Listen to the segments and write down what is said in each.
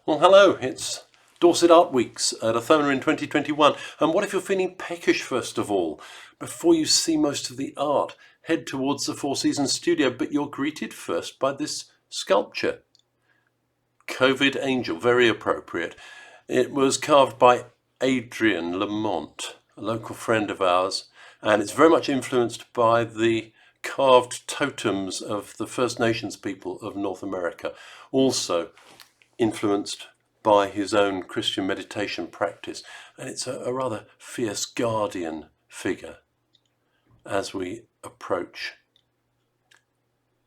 Well, hello, it's Dorset Art Weeks at Othona in 2021. And what if you're feeling peckish first of all? Before you see most of the art, head towards the Four Seasons studio, but you're greeted first by this sculpture. COVID Angel, very appropriate. It was carved by Adrian Lamont, a local friend of ours, and it's very much influenced by the carved totems of the First Nations people of North America, also influenced by his own Christian meditation practice. And it's a rather fierce guardian figure as we approach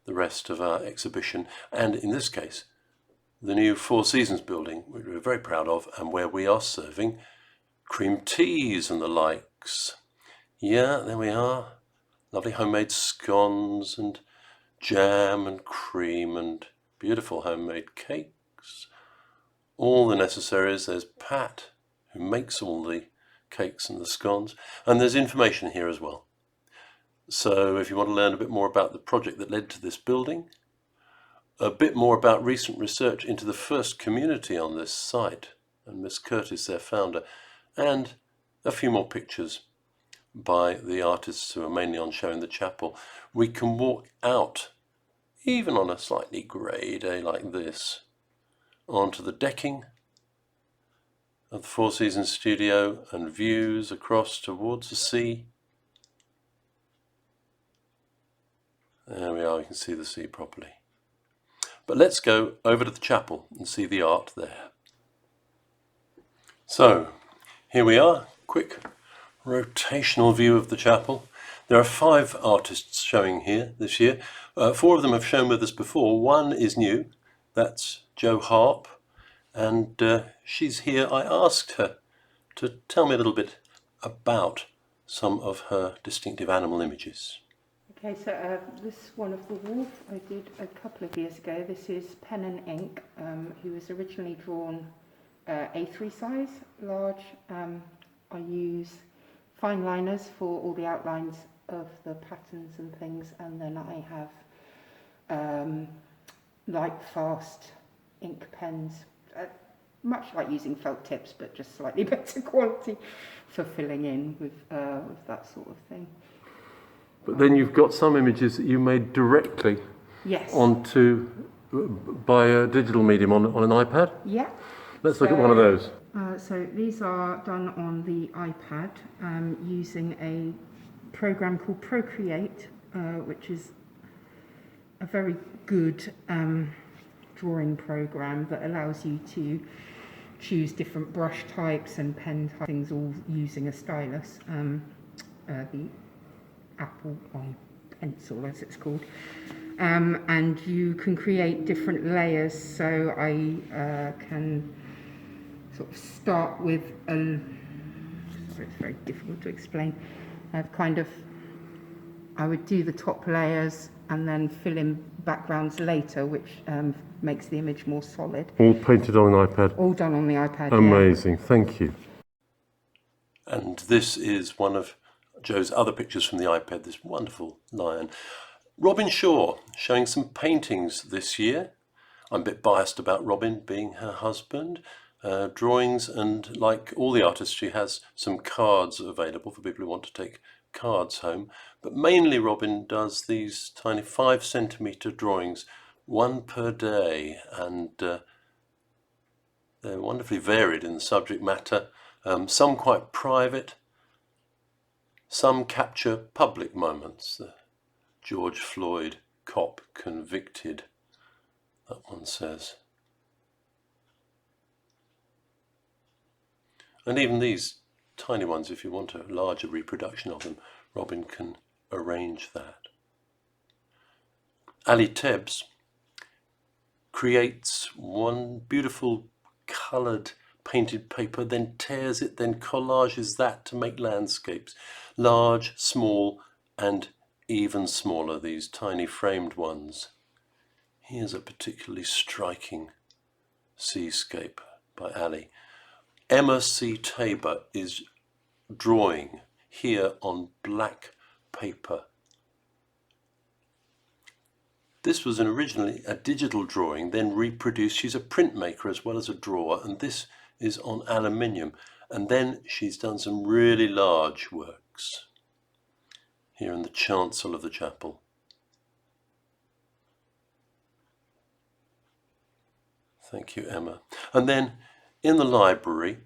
the rest of our exhibition, and in this case the new Four Seasons building, which we're very proud of, and where we are serving cream teas and the likes. Yeah, there we are. Lovely homemade scones and jam and cream and beautiful homemade cakes. All the necessaries. There's Pat, who makes all the cakes and the scones, and there's information here as well. So if you want to learn a bit more about the project that led to this building, a bit more about recent research into the first community on this site, and Miss Curtis, their founder, and a few more pictures by the artists who are mainly on show in the chapel, we can walk out, even on a slightly grey day like this, onto the decking of the Four Seasons studio and views across towards the sea. There we are, you can see the sea properly. But let's go over to the chapel and see the art there. So, here we are, quick rotational view of the chapel. There are 5 artists showing here this year. 4 of them have shown with us before. One is new, that's Jo Harp, and she's here. I asked her to tell me a little bit about some of her distinctive animal images. Okay, so this one of the wolf I did a couple of years ago. This is pen and ink. He was originally drawn A3 size, large. I use fine liners for all the outlines of the patterns and things, and then I have light fast ink pens, much like using felt tips, but just slightly better quality for filling in with that sort of thing. But then you've got some images that you made directly onto by a digital medium on an iPad? Yeah. Let's look at one of those. So these are done on the iPad using a program called Procreate, which is a very good drawing program that allows you to choose different brush types and pen types, things all using a stylus. The Apple pencil, as it's called, and you can create different layers. So I can sort of start with it's very difficult to explain. I would do the top layers and then fill in backgrounds later, which makes the image more solid. All painted on an iPad? All done on the iPad. Amazing, yeah. Thank you. And this is one of Jo's other pictures from the iPad, this wonderful lion. Robin Shaw showing some paintings this year. I'm a bit biased about Robin being her husband. Drawings, and like all the artists, she has some cards available for people who want to take cards home. But mainly Robin does these tiny 5-centimetre drawings, 1 per day, and they're wonderfully varied in the subject matter. Some quite private, some capture public moments. The George Floyd cop convicted, that one says. And even these tiny ones, if you want a larger reproduction of them, Robin can arrange that. Ali Tebbs creates one beautiful coloured painted paper, then tears it, then collages that to make landscapes. Large, small, and even smaller, these tiny framed ones. Here's a particularly striking seascape by Ali. Emma C. Tabor is drawing here on black paper. This was originally a digital drawing, then reproduced. She's a printmaker as well as a drawer, and this is on aluminium. And then she's done some really large works here in the chancel of the chapel. Thank you, Emma. And then in the library,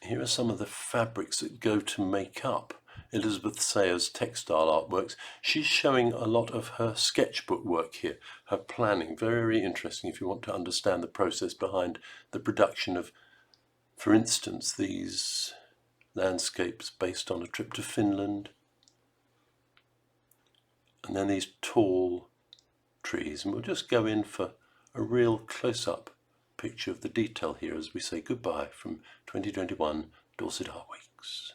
here are some of the fabrics that go to make up Elizabeth Sayers' textile artworks. She's showing a lot of her sketchbook work here, her planning. Very interesting if you want to understand the process behind the production of, for instance, these landscapes based on a trip to Finland. And then these tall trees. And we'll just go in for a real close-up picture of the detail here as we say goodbye from 2021 Dorset Art Weeks.